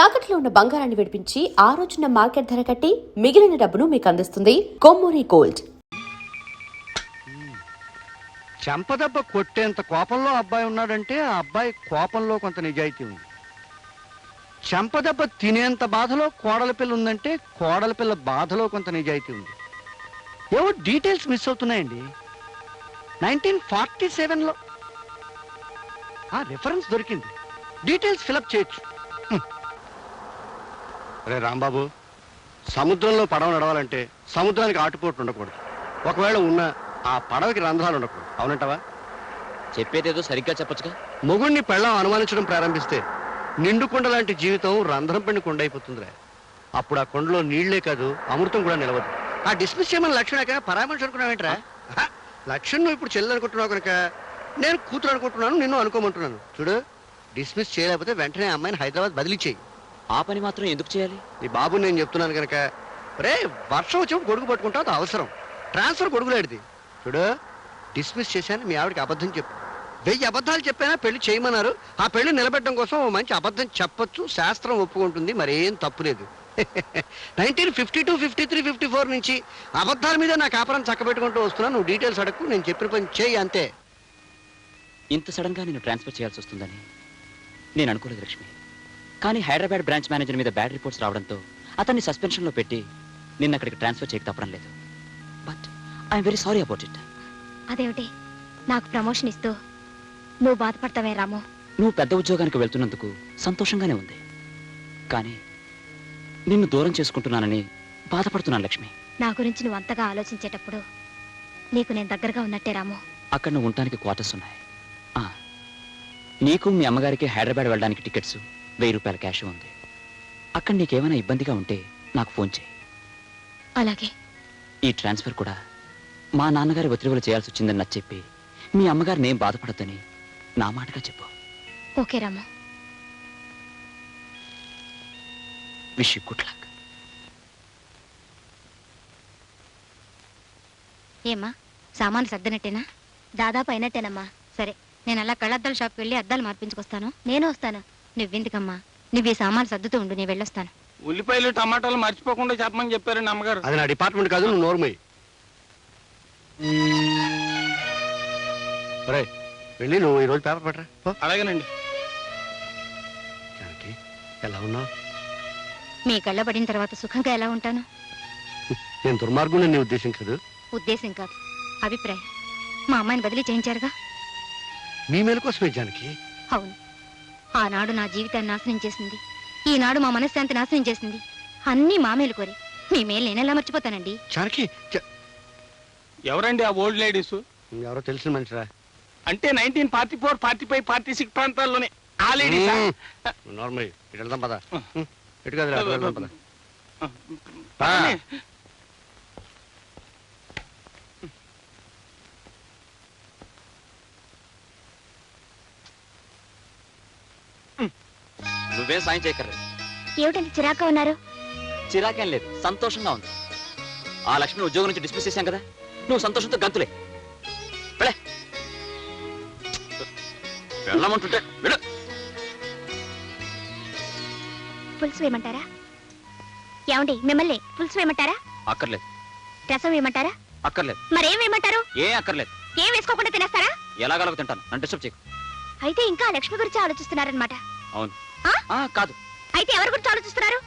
తాకట్లో ఉన్న బంగారాన్ని విడిపించి ఆ రోజున మార్కెట్ ధర కట్టి మిగిలిన డబ్బును మీకు అందిస్తుంది కొమ్మూరి గోల్డ్. చెంపదెబ్బ కొట్టేంత కోపంలో అబ్బాయి ఉన్నాడంటే ఆ అబ్బాయి కోపంలో కొంత నిజాయితీ ఉంది. చెంపదెబ్బ తినేంత బాధలో కోడల పిల్ల ఉందంటే కోడల పిల్ల బాధలో కొంత నిజాయితీ ఉంది. ఏవో డీటెయిల్స్ మిస్ అవుతున్నాయండి. 1947లో ఆ రిఫరెన్స్ దొరికింది. డీటెయిల్స్ ఫిలప్ చేయొచ్చు. అరే రాంబాబు, సముద్రంలో పడవ నడవాలంటే సముద్రానికి ఆటుపోట్లు ఉండకూడదు. ఒకవేళ ఉన్న ఆ పడవకి రంధ్రాలు ఉండకూడదు. అవునంటావా? చెప్పేదేదో సరిగ్గా చెప్పచ్చుగా. మొగుణ్ణి పెళ్ళం అనుమానించడం ప్రారంభిస్తే నిండు కొండ లాంటి జీవితం రంధ్రం పడిన కొండ అయిపోతుందిరా. అప్పుడు ఆ కొండలో నీళ్లే కాదు అమృతం కూడా నిలవదు. ఆ డిస్మిస్ చేయమని లక్ష్మణ పరామర్శ అనుకున్నావేంట్రా? లక్ష్మణ్ నువ్వు ఇప్పుడు చెల్లెలు అనుకుంటున్నావు కనుక నేను కూతురు అనుకుంటున్నాను, నిన్ను అనుకోమంటున్నాను. చూడు, డిస్మిస్ చేయలేకపోతే వెంటనే అమ్మాయిని హైదరాబాద్ బదిలీ చేయి. ఆ పని మాత్రం ఎందుకు చేయాలి? ఈ బాబు నేను చెప్తున్నాను కనుక. రే, వర్షం వచ్చినప్పుడు గొడుగు పట్టుకుంటావు, అది అవసరం. ట్రాన్స్ఫర్ గొడుగులాడిది. చూడు, డిస్మిస్ చేశాను, మీ ఆవిడకి అబద్ధం చెప్పు. 1000 అబద్ధాలు చెప్పైనా పెళ్లి చేయమన్నారు. ఆ పెళ్లి నిలబెట్టడం కోసం ఓ మంచి అబద్ధం చెప్పొచ్చు, శాస్త్రం ఒప్పుకుంటుంది, మరేం తప్పులేదు. 1952, 53, 54 నుంచి అబద్ధాల మీద నా కాపురం చక్కబెట్టుకుంటూ వస్తున్నాను. నువ్వు డీటెయిల్స్ అడగకు, నేను చెప్పిన పని చేయి అంతే. ఇంత సడన్ గా నేను ట్రాన్స్ఫర్ చేయాల్సి వస్తుందని నేను అనుకోలేదు లక్ష్మి. కానీ హైదరాబాద్ బ్రాంచ్ మేనేజర్ మీద బ్యాడ్ రిపోర్ట్స్ రావడంతో అతన్ని సస్పెన్షన్ లో పెట్టి నిన్న అక్కడికి ట్రాన్స్ఫర్ చేయక తప్పడం లేదు. But I'm very sorry about it. అదేమిటి, నాకు ప్రమోషన్ ఇస్తూ నువ్వు బాధపడతావే రాము? నువ్వు పెద్ద ఉద్యోగానికి వెళ్తున్నందుకు సంతోషంగానే ఉంది, కానీ నిన్ను దూరం చేసుకుంటున్నానని బాధపడుతున్నాను లక్ష్మి. నా గురించి నువ్వు అంతగా ఆలోచించేటప్పుడు నీకు నేను దగ్గరగా ఉన్నట్టే రాము. అక్కడ నువ్వు ఉండటానికి క్వార్టర్స్ ఉన్నాయి. నీకు మీ అమ్మగారికి హైదరాబాద్ వెళ్ళడానికి టికెట్స్, 1000 రూపాయల క్యాష్ ఉంది. అక్కడ నీకేమైనా ఇబ్బందిగా ఉంటే నాకు ఫోన్ చేయి. అలాగే. ఈ ట్రాన్స్ఫర్ కూడా మా నాన్నగారి ఒత్తిడిలో చేయాల్సి వచ్చిందని నచ్చి చెప్పి మీ అమ్మగారిని ఏం బాధపడద్దని నా మాటగా చెప్పు. Okay Ramu. Wish you good luck. ఏమ్మా, సామాను సర్దినట్టేనా? దాదాపు అయినట్టేనమ్మా. సరే, నేను అలా కళ్ళద్దాల షాప్కి వెళ్ళి అద్దాలు మార్పించుకొస్తాను. నేను వస్తాను. నువ్వెందుకమ్మా, నువ్వు ఈ సామాను సర్దుతూ ఉండు, నేను వెళ్ళొస్తాను. ఉల్లిపాయలు టమాటాలు మర్చిపోకుండా చెప్పమని చెప్పారండి అమ్మగారు. అది నా డిపార్ట్మెంట్ కాదు, నువ్వు నోర్మయ్యి. వెళ్ళి నువ్వు ఈరోజు పేపర్ పట్టరా. అలాగేనండి. జానకి, ఎలా ఉన్నావు? మీ కళ్ళ పడిన తర్వాత సుఖంగా ఎలా ఉంటాను? నేను దుర్మార్గుని నీ ఉద్దేశం కాదు. ఉద్దేశం కాదు, అభిప్రాయం. మా అమ్మాయిని బదిలీ చేయించారుగా. మీ మేలు కోసమే జానకి. అవును, ఆనాడు నా జీవితాన్ని నాశనం చేసింది, ఈనాడు మా మనశ్శాంతి నాశనం చేసింది. అన్నీ మా మేలు కోరి. మీ మేలు నేనెలా మర్చిపోతానండి? జానకి, ఎవరండి ఆ ఓల్డ్ లేడీస్? ఎవరో తెలిసిన మనిషిరా. అంటే 1944, 45, 46 ప్రాంతాల్లోనే ఆ లేడీస్. నార్మల్ ఇటు వెళ్దాం పద. ఇటు కాదు, వెళ్దాం పద. నువ్వేం సాయం చేయక్కర్లేదు. ఏమిటంటే చిరాక ఉన్నారు? చిరాకేం లేదు, సంతోషంగా ఉంది. ఆ లక్ష్మిని ఉద్యోగం నుంచి డిస్మిస్ చేశాం కదా, నువ్వు సంతోషంతో గంతులే. వెళ్ళమంటుంటే వెళ్ళు. పులుసు వేయమంటారా? ఏమండి, మిమ్మల్ని పులుసు వేయమంటారా? అక్కర్లేదు. రసం వేయమంటారా? అక్కర్లేదు. మరేం వేయమంటారు? ఏం అక్కర్లేదు. ఏం వేసుకోకుండా తినేస్తారా? ఎలాగలగ తింటాను, నన్ను డిస్టర్బ్ చేయకు. అయితే ఇంకా లక్ష్మి గురించి ఆలోచిస్తున్నారనమాట. అవును. కాదు. అయితే ఎవరి గురించి ఆలోచిస్తున్నారు?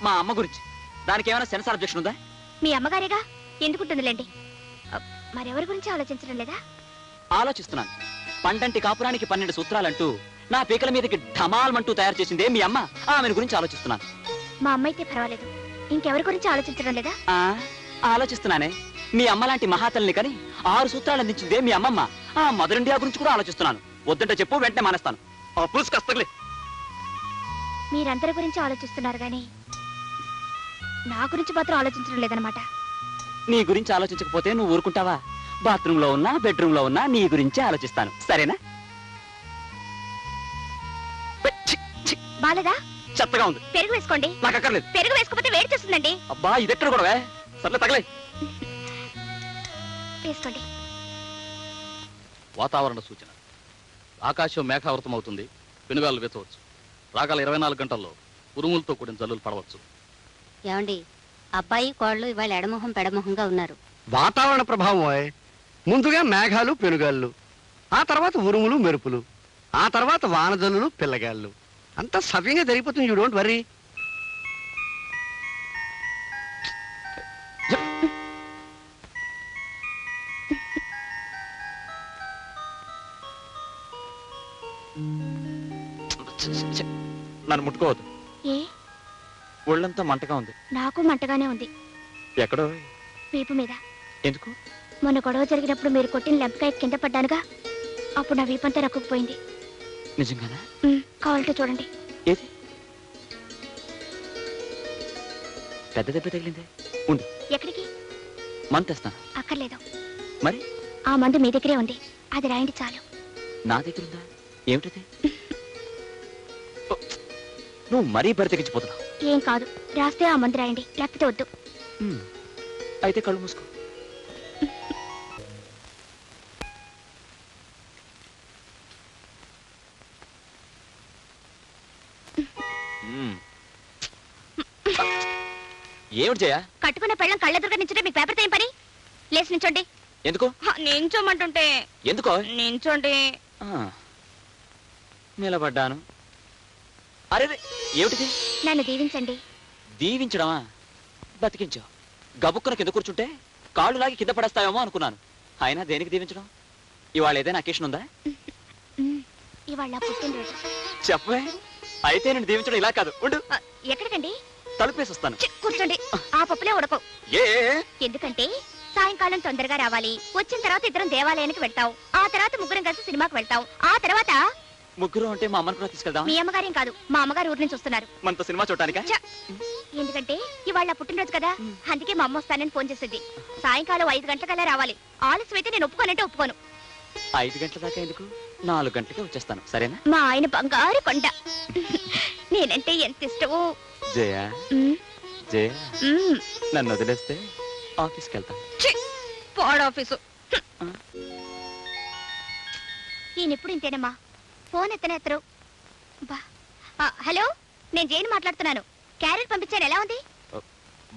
మా అమ్మ గురించి. దానికి ఏమైనా సెన్సార్ అబ్జెక్షన్ ఉందా? మీ అమ్మగారేగా, ఎందుకుంటుందిలేండి. మరెవరి గురించి ఆలోచించడం లేదా? ఆలోచిస్తున్నాను. పండంటి కాపురానికి 12 సూత్రాలంటూ నా పీకల మీదకి ఢమాల్మంటూ తయారు చేసిందే మీ అమ్మ. ఆమెను గురించి ఆలోచిస్తున్నాను. మా అమ్మ అయితే పర్వాలేదు, ఇంకెవరి గురించి ఆలోచించడం లేదా? ఆలోచిస్తున్నానే. మీ అమ్మ లాంటి మహాతల్ని కని 6 సూత్రాలు అందించిందే మీ అమ్మమ్మ. ఆ మదర్ ఇండియా గురించి కూడా ఆలోచిస్తున్నాను. వద్దంటే చెప్పు, వెంటనే మానేస్తాను. ఆ పులుసు కస్తలే. మీరందరి గురించి ఆలోచిస్తున్నారు గానీ నా గురించి మాత్రం ఆలోచించడం లేదనమాట. నీ గురించి ఆలోచించకపోతే నువ్వు ఊరుకుంటావా? బాత్రూమ్ లో ఉన్నా, బెడ్రూమ్ లో ఉన్నా నీ గురించే ఆలోచిస్తాను. సరేనా? బాలేదా? చెత్తగా ఉంది. పెరుగు వేసుకోండి. నాకు అక్కర్లేదు. పెరుగు వేసుకోకపోతే వేడి చేస్తుందండి. అబ్బా, ఇదెక్కడ కూడా సర్లే, తగలే. వేసుకోండి. వాతావరణ సూచన. ఆకాశం మేఘావృతం అవుతుంది, పెనుగాలు వెచ్చవచ్చు. రాగల 24 గంటల్లో ఉరుములతో కూడిన జల్లులు పడవచ్చు. ఏమండి, అబ్బాయి కోళ్ళు ఇవాళ ఎడమొహం పెడమొహంగా ఉన్నారు. వాతావరణ ప్రభావం ఓయ్. ముందుగా మేఘాలు పెనుగాళ్ళు, ఆ తర్వాత ఉరుములు మెరుపులు, ఆ తర్వాత వానజల్లులు పిల్లగాళ్ళు. అంతా సవ్యంగా జరిగిపోతుంది. You don't worry. నన్ను ముట్టుకోవద్దు. ఏ? ఒళ్ళంతా మంటగా ఉంది. నాకు మంటగానే ఉంది. ఎక్కడో? వీపు మీద. ఎందుకు? మొన్న గొడవ జరిగినప్పుడు మీరు కొట్టిన లెంపకాయ కింద పడ్డానుగా, అప్పుడు నా వీపంతా రక్కుపోయింది. నిజంగానా? కావాలంటే చూడండి. ఏది? పెద్ద దెబ్బ తగిలిందే. ఉండు. ఎక్కడికి? మందు తెస్తాను. అక్కర్లేదు. మరి? ఆ మందు మీ దగ్గరే ఉంది, అది రాయండి చాలు. నా దగ్గర ఉందా? ఏమిటది? ఓ, నువ్వు మరీ బరి తెగించిపోతున్నావు. ఏం కాదు, రాస్తే ఆ మందు రాయండి, లేకపోతే వద్దు. అయితే కళ్ళు మూసుకో. ఏమిటి జయ? కట్టుకున్న పెళ్ళం కళ్ళెదురుగా నించుంటే మీకు పేపర్తో ఏం పని? లేచి నించోండి. ఎందుకు? నించోమంటుంటే. ఎందుకో? నించోండి. నిలబడ్డాను. అరే ఏమిటిది? నన్ను దీవించండి. దీవించడమా? బతికించావు. గబుక్కున కింద కూర్చుంటే కాళ్ళు లాగి కింద పడేస్తావేమో అనుకున్నాను. అయినా దేనికి దీవించడం? ఇవాళ ఏదైనా అకేషన్ ఉందా? ఇవాళ పుట్టినరోజు. చెప్పవే. అయితే నేను దీవించడం ఇలా కాదు. ఉండు. ఎక్కడికండి? తలుపేసి వస్తాను. కూర్చోండి. ఆ పప్పులే ఉడకవు. ఏ? ఎందుకంటే సాయంకాలం తొందరగా రావాలి. వచ్చిన తర్వాత ఇద్దరం దేవాలయానికి వెళ్తాం. ఆ తర్వాత ముగ్గురం కలిసి సినిమాకి వెళ్తాం. ఆ తర్వాత ముగ్గురు అంటే మా అమ్మని కూడా తీసుకెళ్దాం. మీ అమ్మగారేం కాదు, మా అమ్మగారు ఊరి నుంచి వస్తున్నారు. మనతో సినిమా చూడటానికా? ఎందుకంటే ఇవాళ పుట్టినరోజు కదా, అందుకే మా అమ్మ వస్తానని ఫోన్ చేసింది. సాయంకాలం 5 గంటలకల్లా రావాలి. ఆలస్యం అయితే నేను ఒప్పుకోనంటే ఒప్పుకోను. 5 గంటల దాకా ఎందుకు? 4 గంటలకే వచ్చేస్తాను. సరేనా? మా ఆయన బంగారు కొండ. నేనంటే ఎంత ఇష్టమో. జయ, ఉమ్, జయ, ఉమ్. నన్ను వదిలేస్తే ఆఫీస్కి వెళ్తాను. పాడు ఆఫీసు. ఈయనెప్పుడు ఇంతేనమ్మా, ఫోన్ ఎత్తరు. హలో, నేను జైన్ మాట్లాడుతున్నాను. క్యారెట్ పంపించాను, ఎలా ఉంది?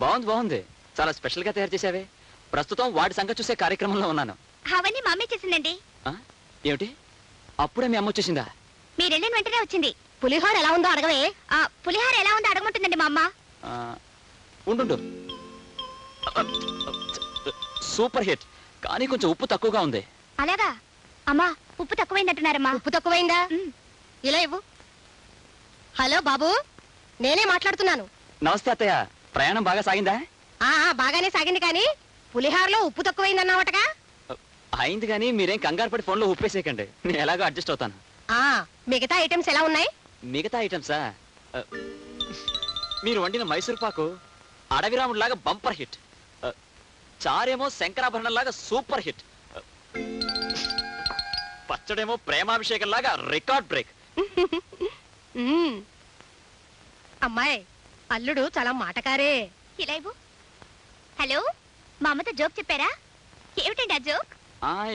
బాగుంది, బాగుంది. చాలా స్పెషల్ గా తయారు చేసావే. ప్రస్తుతం వాడి సంగతి చూసే కార్యక్రమంలో ఉన్నాను. అవన్నీ మా అమ్మే చేసిందండి. ఏమిటి? అప్పుడే మీ అమ్మ వచ్చేసిందా? మీరు వెళ్ళిన వెంటనే వచ్చింది. పులిహోర ఎలా ఉందో అడగవే. పులిహోర ఎలా ఉందో అడగమంటుందండి మా అమ్మ. ఉండు. సూపర్ హిట్, కానీ కొంచెం ఉప్పు తక్కువగా ఉంది. అలాగా? అమ్మా, ఉప్పు తక్కువైందంటున్నారమ్మా. ఉప్పు తక్కువైందా? ఇలా ఇవ్వు. హలో బాబు, నేనే మాట్లాడుతున్నాను. నమస్తే అత్తయ్య. ప్రయాణం బాగా సాగిందా? బాగానే సాగింది, కానీ పులిహారలో ఉప్పు తక్కువైందన్నావటగా. అయింది, కానీ మీరేం కంగారు పడి ఫోన్లో ఉప్పేసేయకండి. నేను ఎలాగో అడ్జస్ట్ అవుతాను. మిగతా ఐటమ్స్ ఎలా ఉన్నాయి? మిగతా ఐటమ్సా? మీరు వండిన మైసూర్ పాకు అడవిరాముడు లాగా బంపర్ హిట్. చారేమో శంకరాభరణం లాగా సూపర్ హిట్. పచ్చడేమో ప్రేమాభిషేకం లాగా రికార్డ్ బ్రేక్. అమ్మాయి, అల్లుడు చాలా మాటకారే. ఇలా ఇవ్వు. హలో, మా అమ్మతో జోక్ చెప్పారా? ఏమిటండి ఆ జోక్?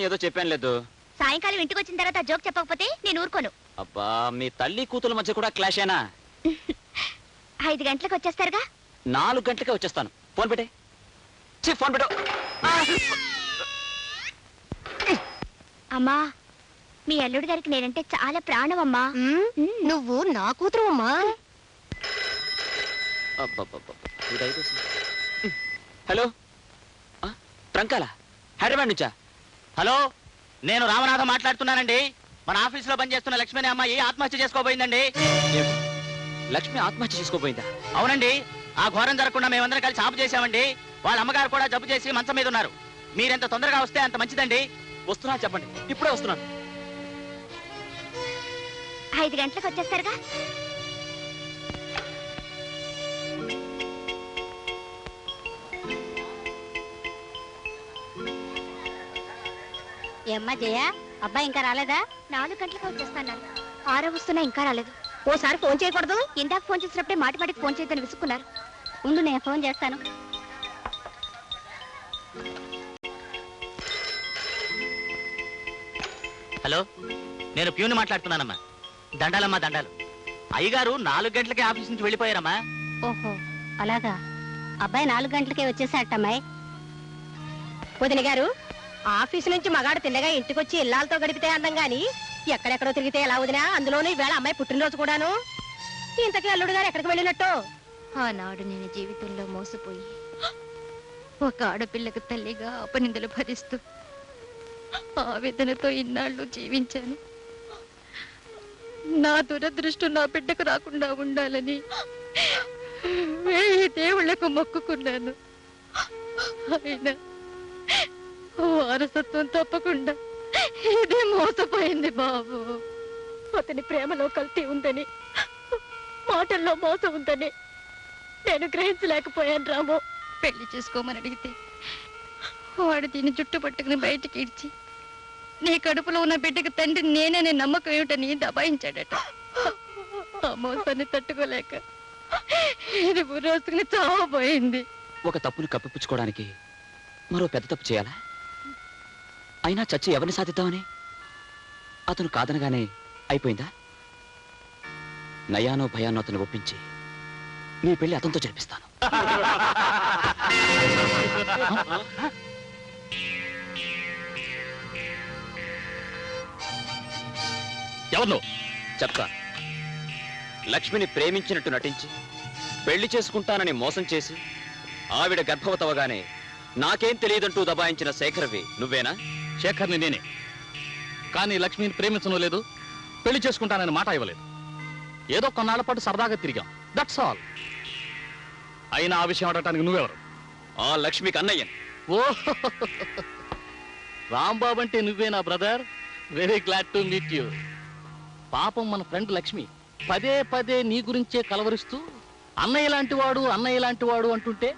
ఏదో చెప్పాను లేదు. సాయంకాలం ఇంటికి వచ్చిన తర్వాత జోక్ చెప్పకపోతే నేను ఊరుకోను. అబ్బా, మీ తల్లి కూతుల మధ్య కూడా క్లాష్ అయినా? 5 గంటలకు వచ్చేస్తారుగా? 4 గంటలకే వచ్చేస్తాను. ఫోన్ పెట్టే. ఫోన్ పెట్టు. అమ్మా, మీ అల్లుడు గారికి నేనంటే చాలా ప్రాణం అమ్మా. నువ్వు నా కూతురు అమ్మా. హలో, ట్రంకాల హైదరాబాద్ నుంచా? హలో, నేను రామనాథం మాట్లాడుతున్నానండి. మన ఆఫీస్ లో పనిచేస్తున్న లక్ష్మి అనే అమ్మాయి ఆత్మహత్య చేసుకోబోయిందండి. లక్ష్మి ఆత్మహత్య చేసుకోబోయిందా? అవునండి. ఆ ఘోరం జరగకుండా మేమందరం కలిసి ఆపు చేశామండి. వాళ్ళ అమ్మగారు కూడా జబ్బు చేసి మంచం మీద ఉన్నారు. మీరెంత తొందరగా వస్తే అంత మంచిదండి. వస్తున్నా, చెప్పండి. ఇప్పుడే వస్తున్నాను. 5 గంటలకు వచ్చేస్తారుగా? ఏమ్మా జయ, అబ్బాయి ఇంకా రాలేదా? 4 గంటలకు వచ్చేస్తాను. 6 వస్తున్నా ఇంకా రాలేదు. ఓసారి ఫోన్ చేయకూడదు? ఇందాక ఫోన్ చేసినప్పుడే మాటికి ఫోన్ చేయదని విసుక్కున్నారు. ఉండు, నేను ఫోన్ చేస్తాను. హలో, నేను ప్యూని మాట్లాడుతున్నానమ్మా. దండాలమ్మా, దండాలు. అయ్యగారు 4 గంటలకే ఆఫీస్ నుంచి వెళ్ళిపోయారమ్మా. ఓహో అలాగా. అబ్బాయి 4 గంటలకే వచ్చేసాటమ్మాయి. వదిన గారు, ఆఫీసు నుంచి మగాడు తిన్నగా ఇంటికొచ్చి ఇల్లాలతో గడిపితే అందం గాని ఎక్కడెక్కడో తిరిగితే ఎలా వదినా? అందులోనూ ఈవేళ అమ్మాయి పుట్టినరోజు కూడాను. ఇంతకీ అల్లుడు గారు ఎక్కడికి వెళ్ళినట్టు? ఆనాడు నేను జీవితంలో మోసపోయి ఒక ఆడపిల్లకు తల్లిగా అపనిందలు భరిస్తూ ఆవేదనతో ఇన్నాళ్ళు జీవించాను. నా దురదృష్టం నా బిడ్డకు రాకుండా ఉండాలని 1000 దేవుళ్లకు మొక్కుకున్నాను. అయినా వారసత్వం తప్పకుండా ఇదే మోసపోయింది బాబు. అతని ప్రేమలో కల్తీ ఉందని, మాటల్లో మోసం ఉందని నేను గ్రహించలేకపోయాను రాము. పెళ్లి చేసుకోమని అడిగితే వాడు దీన్ని జుట్టు పట్టుకుని బయటికి ఇడ్చి నీ కడుపులో ఉన్న బిడ్డకు తండ్రి నేననే నమ్మకం ఏమిటని దబాయించాడట. ఆ మోసాన్ని తట్టుకోలేక ఇది బుర్రోసుకుని చావబోయింది. ఒక తప్పును కప్పిపుచ్చుకోవడానికి మరో పెద్ద తప్పు చేయాలా? అయినా చచ్చి ఎవరిని సాధిద్దామని? అతను కాదనగానే అయిపోయిందా? నయానో భయానో అతను ఒప్పించి నీ పెళ్లి అతనితో జరిపిస్తాను. ఎవరు? చెప్తా. లక్ష్మిని ప్రేమించినట్టు నటించి పెళ్లి చేసుకుంటానని మోసం చేసి ఆవిడ గర్భవతవగానే నాకేం తెలియదంటూ దబాయించిన శేఖర్వి నువ్వేనా? శేఖర్ని నేనే. కానీ లక్ష్మిని ప్రేమించడం లేదు, పెళ్లి చేసుకుంటానని మాట ఇవ్వలేదు. ఏదో కొన్నాళ్ల పాటు సరదాగా తిరిగాం, దట్స్ ఆల్. అయినా ఆ విషయం అడగటానికి నువ్వెవరు? ఆ లక్ష్మికి అన్నయ్యని. ఓ రాంబాబు అంటే నువ్వేనా brother? Very glad to meet you. పాపం మన ఫ్రెండ్ లక్ష్మి పదే పదే నీ గురించే కలవరిస్తూ అన్నయ్య లాంటి వాడు అన్నయ్య లాంటి వాడు అంటుంటే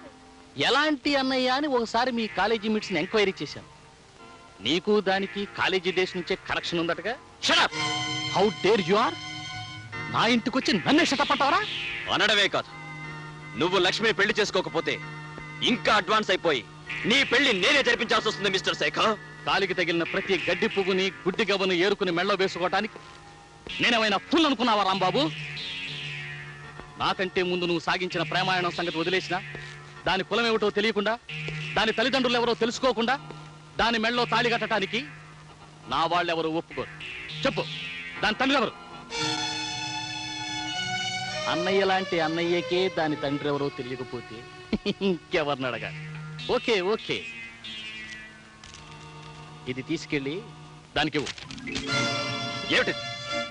ఎలాంటి అన్నయ్య అని ఒకసారి మీ కాలేజీ మీట్స్ని ఎంక్వైరీ చేశాను. నీకు దానికి కాలేజీ డేస్ నుంచే కనెక్షన్ ఉందటగా. Shut up! How dare you are! నా ఇంటికి వచ్చి నన్నే షటప్ అంటావరా? అనడమే కాదు, నువ్వు లక్ష్మిని పెళ్లి చేసుకోకపోతే ఇంకా అడ్వాన్స్ అయిపోయి నీ పెళ్లి నేనే జరిపించాల్సి వస్తుంది మిస్టర్ శేఖర్. కాలికి తగిలిన ప్రతి గడ్డి పువ్వుని గుడ్డి గవ్వను ఏరుకుని మెళ్ళో వేసుకోవటానికి నేనేమైనా ఫుల్ అనుకున్నావా రాంబాబు? నాకంటే ముందు నువ్వు సాగించిన ప్రేమాయణం సంగతి వదిలేసినా, దాని కులం ఏమిటో తెలియకుండా, దాని తల్లిదండ్రులు ఎవరో తెలుసుకోకుండా దాని మెళ్ళో తాళి కట్టడానికి నా వాళ్ళెవరూ ఒప్పుకోరు. చెప్పు, దాని తండ్రి ఎవరు? అన్నయ్య లాంటి అన్నయ్యకే దాని తండ్రి ఎవరో తెలియకపోతే ఇంకెవరిని అడగాలి? ఓకే ఓకే, ఇది తీసుకెళ్ళి దానికి ఇవ్వు. ఏమిటి?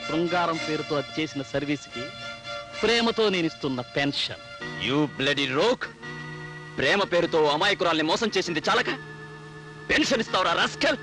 శృంగారం పేరుతో అది చేసిన సర్వీస్కి ప్రేమతో నేను ఇస్తున్న పెన్షన్. You bloody rogue! ప్రేమ పేరుతో అమాయకురాల్ని మోసం చేసింది చాలక పెన్షన్ ఇస్తావురా రాస్కల్?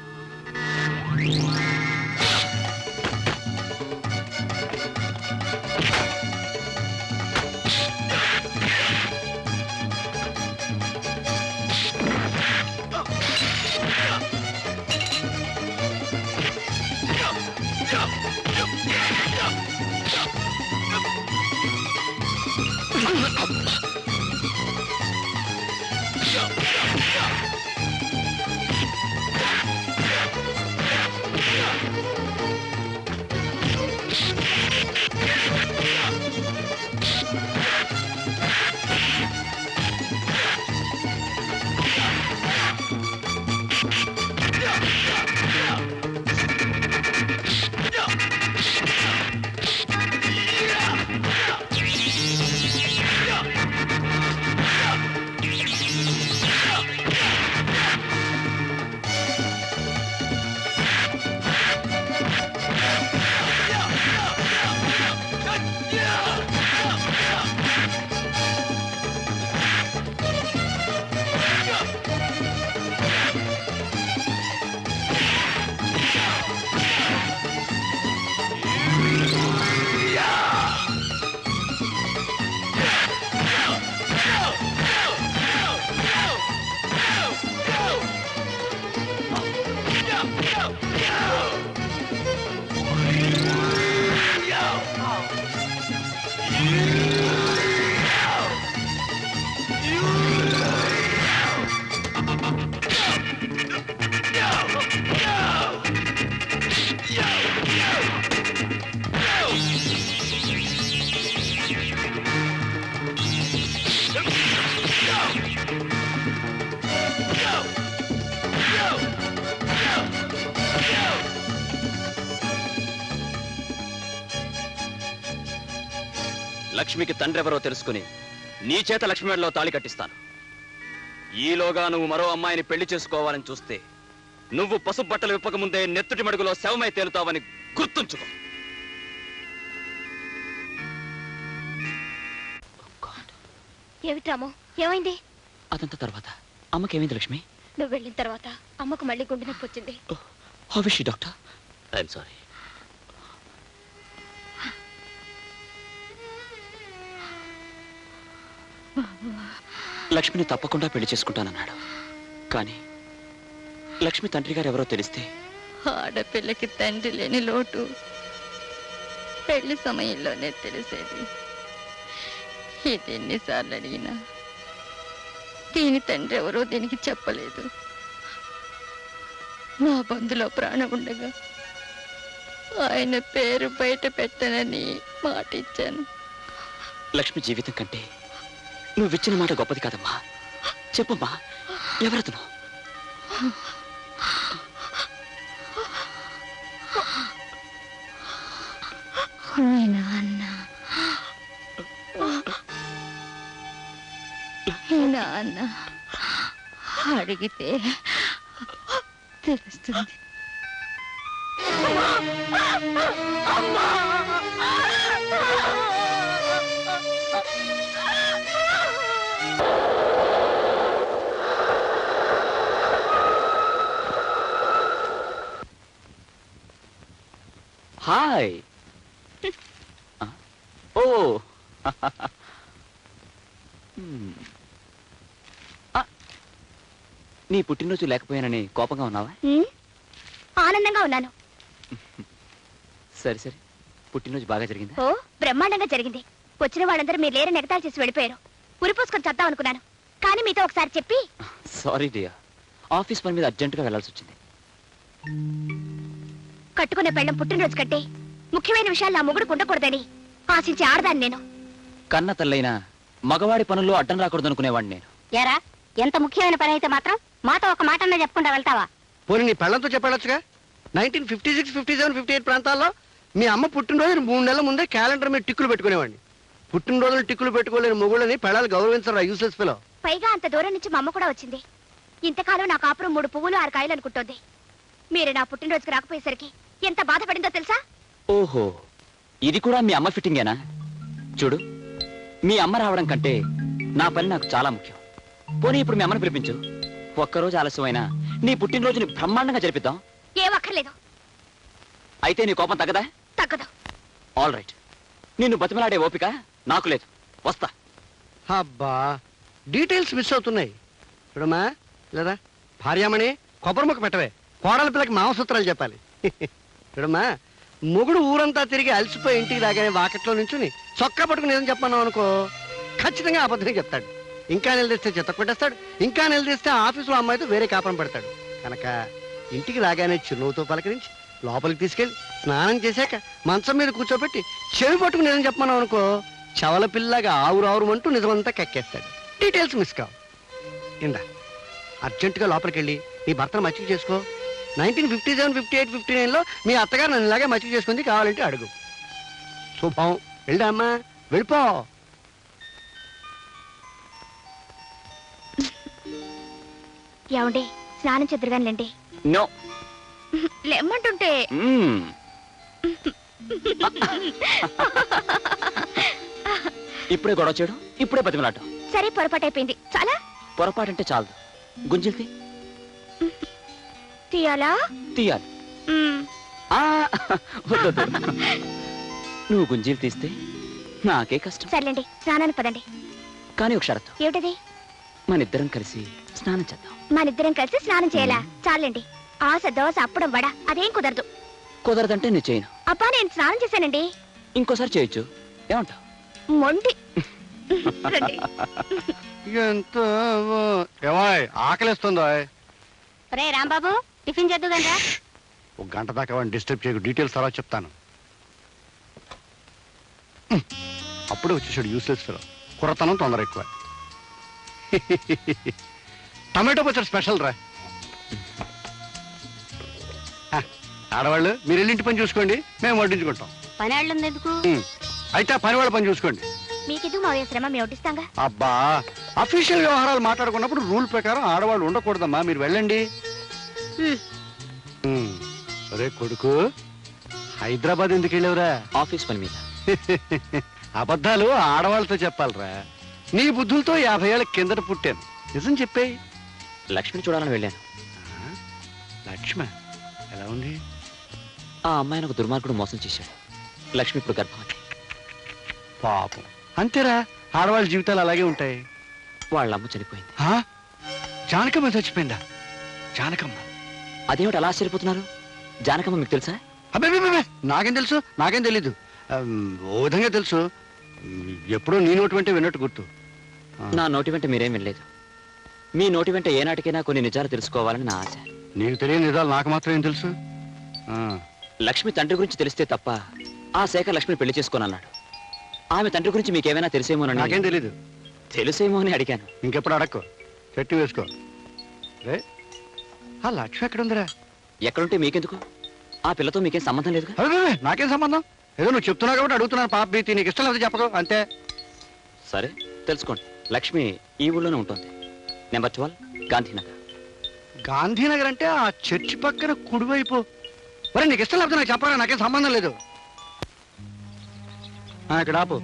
లక్ష్మికి తండ్రి ఎవరో తెలుసుకుని నీ చేత లక్ష్మి మెడలో తాళి కట్టిస్తాను. ఈలోగా నువ్వు మరో అమ్మాయిని పెళ్లి చేసుకోవాలని చూస్తే నువ్వు పసుపు బట్టలు విప్పకముందే నెత్తుటి మడుగులో శవమై తేలుతావని గుర్తుంచుకో. ఏమిటి రాము, ఏమైంది? అదంతా తర్వాత అమ్మకేమైంది లక్ష్మి? నువ్వు వెళ్ళిన తర్వాత అమ్మకు మళ్ళీ గుండె నొప్పి వచ్చింది. How is she doctor? I'm sorry. లక్ష్మిని తప్పకుండా పెళ్లి చేసుకుంటానన్నాడు. కానీ లక్ష్మి తండ్రి గారు ఎవరో తెలిస్తే ఆడపిల్లకి తండ్రి లేని లోటు పెళ్లి సమయంలోనే తెలిసేది. ఇది ఎన్నిసార్లు అడిగినా దీని తండ్రి ఎవరో దీనికి చెప్పలేదు. నా బంధులో ప్రాణం ఉండగా ఆయన పేరు బయట పెట్టనని మాట ఇచ్చాను. లక్ష్మి జీవితం కంటే నువ్విచ్చిన మాట గొప్పది కాదమ్మా. చెప్పమ్మా, ఎవరతను? మీ నాన్న. మీ నాన్న అడిగితే తెలుస్తుంది. హాయ్. ఓ నీ పుట్టినరోజు లేకపోయానని కోపంగా ఉన్నావా? ఆనందంగా ఉన్నాను. సరే సరే, పుట్టినరోజు బాగా జరిగిందా? ఓ బ్రహ్మాండంగా జరిగింది. వచ్చిన వాళ్ళందరూ మీరు లేరని ఎగతాళి చేసి వెళ్ళిపోయారు. ఉరిపోసుకొని చద్దాం అనుకున్నాను, కానీ మీతో ఒకసారి చెప్పి. సారీ డియర్, ఆఫీస్ పని మీద అర్జెంటుగా వెళ్లాల్సి వచ్చింది. కట్టుకునే పెళ్ళం పుట్టినరోజు కంటే ముఖ్యమైన విషయాలు నా మొగుడు ఉండకూడదని ఆశించి ఆడదాన్ని నేను. కన్న తల్లైనా మగవాడి పనుల్లో అడ్డం రాకూడదు అనుకునేవాడిని నేను. ఎరా, ఎంత ముఖ్యమైన పని అయితే మాత్రం మాతో ఒక మాట అన్నా చెప్పకుండా వెళ్తావా? పోనీ నీ పెళ్ళంతో చెప్పాడొచ్చుగా. 1956, 57, 58 ప్రాంతాల్లో మీ అమ్మ పుట్టినరోజు 3 నెలల ముందే క్యాలెండర్ మీద టిక్కులు పెట్టుకునేవాడిని. పుట్టినరోజులు టిక్కులు పెట్టుకోలేని మొగుళ్ళని పెళ్ళాలు గౌరవించరా యూసెస్ పిలో. పైగా అంత దూరం నుంచి మా అమ్మ కూడా వచ్చింది. ఇంతకాలం నా కాపురం 3 పువ్వులు 6 కాయలు అనుకుంటోంది. మీరు నా పుట్టినరోజుకి రాకపోయేసరికి ఎంత బాధపడిందో తెలుసా? ఓహో, ఇది కూడా మీ అమ్మ ఫిట్టింగేనా? చూడు, మీ అమ్మ రావడం కంటే నా పని నాకు చాలా ముఖ్యం. పోనీ ఇప్పుడు మీ అమ్మని పిలిపించు. ఒక్కరోజు ఆలస్యమైనా నీ పుట్టినరోజుని బ్రహ్మాండంగా జరిపిద్దాం. ఏం అక్కర్లేదు. అయితే నీ కోపం తగ్గదా? తగ్గదు. ఆల్ రైట్, నిన్ను బతిమలాడే ఓపిక నాకు లేదు. వస్తా. అబ్బా, డీటెయిల్స్ మిస్ అవుతున్నాయి. చూడమ్మా, లేదా భార్యామణి కొబ్బరి ముక్క పెట్టవే. కోడల పిల్లకి మాంసూత్రాలు చెప్పాలి. చూడమ్మా, మొగుడు ఊరంతా తిరిగి అలసిపోయి ఇంటికి రాగానే వాకట్లో నుంచుని చొక్కా పట్టుకుని ఏదని చెప్పన్నావు అనుకో, ఖచ్చితంగా అబద్ధమే చెప్తాడు. ఇంకా నిలదీస్తే చెత్త కొట్టేస్తాడు. ఇంకా నిలదీస్తే ఆఫీసులో అమ్మాయితో వేరే కాపురం పెడతాడు. కనుక ఇంటికి రాగానే చిరునవ్వుతో పలకరించి లోపలికి తీసుకెళ్ళి స్నానం చేశాక మంచం మీద కూర్చోబెట్టి చెవి పట్టుకుని ఏదని చెప్పన్నావు అనుకో, చవల పిల్లగా ఆవురావురమంటూ నిజమంతా కక్కేస్తాడు. డీటెయిల్స్ మిస్ కావు. ఇందా అర్జెంటుగా లోపలికి వెళ్ళి నీ భర్తను మచ్చిక చేసుకో. 1957, 58, 59లో మీ అత్తగారు నన్ను ఇలాగే మచ్చిక చేసుకుంది, కావాలంటే అడుగు. శుభం. వెళ్ళా అమ్మా, వెళ్ళిపో. ఏమండి, స్నానం చెద్దరుగానిలేండి. నో. లెమ్మంటుంటే. ఇప్పుడే గొడవ చేయడం, ఇప్పుడే బతిమలాడటం. సరే, పొరపాటు అయిపోయింది. చాలా పొరపాటంటే చాలదు. గుంజిల్తి తీయాలా? తీయాలి. మ్మ్. ఆ, వద్దొద్దు. నువ్వు గుంజీలు తీస్తే నాకే కష్టం. సర్లేండి, స్నానానికి పదండి. కానీ ఒక షరతు. ఏమిటది? మనిద్దరం కలిసి స్నానం చేద్దాం. మనిద్దరం కలిసి స్నానం చేయాలా? చాలండి. ఆశ దోశ అప్పడం వడ అదేం కుదరదు. కుదరదంటే నేను చేయను. అబ్బా, నేను స్నానం చేశానండి. ఇంకోసారి చేయొచ్చు. ఏమంటావు? మొండి. రండి. ఎంత ఏవాయ్ ఆకలిస్తుందో. రే రాంబాబు, టిఫిన్ చేద్దు గంట. ఒక గంట దాకా వాడిని డిస్టర్బ్ చేయకు. డీటెయిల్స్ తర్వాత చెప్తాను. అప్పుడే వచ్చేసాడు యూస్లెస్ ఫెలో. కుర్రతనం తొందర ఎక్కువ. టమాటో పచ్చడి స్పెషల్ రా. ఆడవాళ్ళు మీరు ఇంటి పని చూసుకోండి, మేము వడ్డించుకుంటాం. పని వాళ్ళంది ఎందుకు? అయితే ఆ పని వాళ్ళ పని చూసుకోండి. మీకెందుకు మావయ్య శ్రమ మేము వడ్డిస్తాంగా. అబ్బా, అఫీషియల్ వ్యవహారాలు మాట్లాడుకున్నప్పుడు రూల్ ప్రకారం ఆడవాళ్ళు ఉండకూడదమ్మా, మీరు వెళ్ళండి. అరే కొడుకు, హైదరాబాద్ ఎందుకు వెళ్ళావురా? ఆఫీస్ పని మీద. అబద్ధాలు ఆడవాళ్ళతో చెప్పాలరా. నీ బుద్ధులతో 50 ఏళ్ళ కిందట పుట్టాను, నిజం చెప్పేయి. లక్ష్మిని చూడాలని వెళ్ళాను. లక్ష్మ ఎలా ఉంది? ఆ అమ్మాయిని ఒక దుర్మార్గుడు మోసం చేశాడు. లక్ష్మి ఇప్పుడు గర్భవతి. పాపం, అంతేరా, ఆడవాళ్ళ జీవితాలు అలాగే ఉంటాయి. వాళ్ళ అమ్మ చనిపోయింది. జానకమ్మ చచ్చిపోయిందా? జానకమ్మ? అదేమిటి అలా ఆశ్చర్యపోతున్నారు? జానకమ్మ మీకు తెలుసా? అబ్బే, నాకేం తెలుసు, నాకేం తెలీదు. ఓ విధంగా తెలుసు, ఎప్పుడూ నీ నోటి వెంటే విన్నట్టు గుర్తు. నా నోటి వెంట మీరేం వినలేదు. మీ నోటి వెంట ఏనాటికైనా కొన్ని నిజాలు తెలుసుకోవాలని నా ఆశ. నీకు తెలియని నిజాలు నాకు మాత్రం ఏం తెలుసు? లక్ష్మి తండ్రి గురించి తెలిస్తే తప్ప ఆ శేఖర్ లక్ష్మిని పెళ్లి చేసుకోనన్నాడు. ఆమె తండ్రి గురించి మీకేమైనా తెలిసేమోనని. నాకేం తెలీదు. తెలుసేమో అని అడిగాను. ఇంకెప్పుడు అడక్కో, చెట్టు వేసుకో. రే, ఆ లక్ష్మి ఎక్కడుందిరా? ఎక్కడుంటే మీకెందుకు? ఆ పిల్లతో మీకేం సంబంధం లేదు. అదే, నాకేం సంబంధం? ఏదో నువ్వు చెప్తున్నావు కాబట్టి అడుగుతున్నాను. పాప భీతి, నీకు ఇష్టం లేదు చెప్పదు, అంతే. సరే, తెలుసుకోండి. లక్ష్మి ఈ ఊళ్ళోనే ఉంటుంది. నెంబర్ 12 గాంధీనగర్. గాంధీనగర్ అంటే ఆ చర్చి పక్కన కుడివైపు. మరి నీకు ఇష్టం లేకపోతే నాకు చెప్పరా, నాకేం సంబంధం లేదు. ఇక్కడ ఆపు.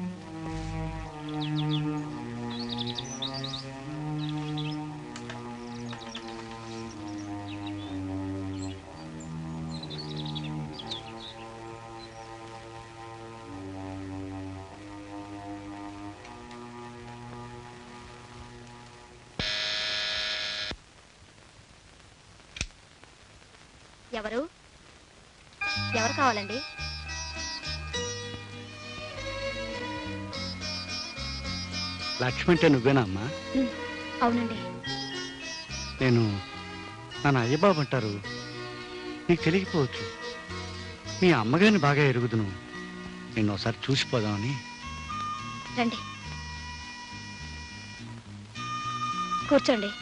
ఎవరు ఎవరు కావాలండి? లక్ష్మి అంటే నువ్వేనా అమ్మా? అవునండి. నేను నన్ను అయ్యబాబు అంటారు, నీకు తెలియకపోవచ్చు. మీ అమ్మగారిని బాగా ఎరుగుదును, నిన్ను ఒకసారి చూసిపోదామని. రండి, కూర్చోండి.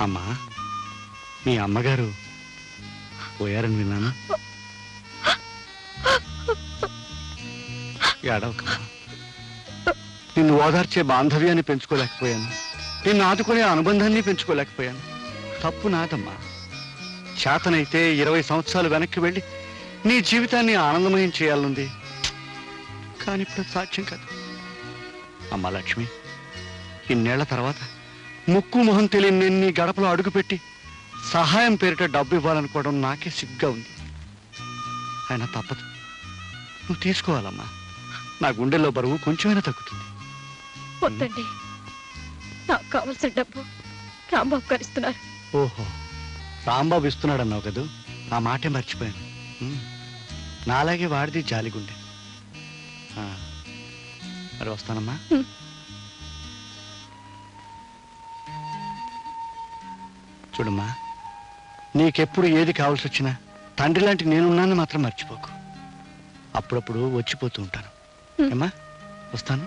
అమ్మా, మీ అమ్మగారు పోయారని విన్నాను. ఏడవకమ్మా. నిన్ను ఓదార్చే బాంధవ్యాన్ని పెంచుకోలేకపోయాను, నిన్ను ఆదుకునే అనుబంధాన్ని పెంచుకోలేకపోయాను. తప్పు నాదమ్మా. చేతనైతే 20 సంవత్సరాలు వెనక్కి వెళ్ళి నీ జీవితాన్ని ఆనందమయం చేయాలనుంది, కానీ ఇప్పుడు సాధ్యం కాదు. అమ్మా లక్ష్మి, ఇన్నేళ్ల తర్వాత ముక్కు మొహం తెలియని నేను నీ గడపలో అడుగుపెట్టి సహాయం పేరిట డబ్బు ఇవ్వాలనుకోవడం నాకే సిగ్గా ఉంది. అయినా తప్పదు, నువ్వు తీసుకోవాలమ్మా. నా గుండెల్లో బరువు కొంచెమైనా తగ్గుతుంది. వద్దండి, నాకు కావాల్సిన డబ్బు రాంబాబు గారు ఇస్తున్నారు. ఓహో, రాంబాబు ఇస్తున్నాడు అన్నావు కదూ, ఆ మాటే మర్చిపోయాను. నాలాగే వాడిది జాలిగుండె. మరి వస్తానమ్మా. చూడమ్మా, నీకెప్పుడు ఏది కావాల్సి వచ్చినా తండ్రి లాంటి నేనున్నాను మాత్రం మర్చిపోకు. అప్పుడప్పుడు వచ్చిపోతూ ఉంటాను. ఏమ్మా, వస్తాను.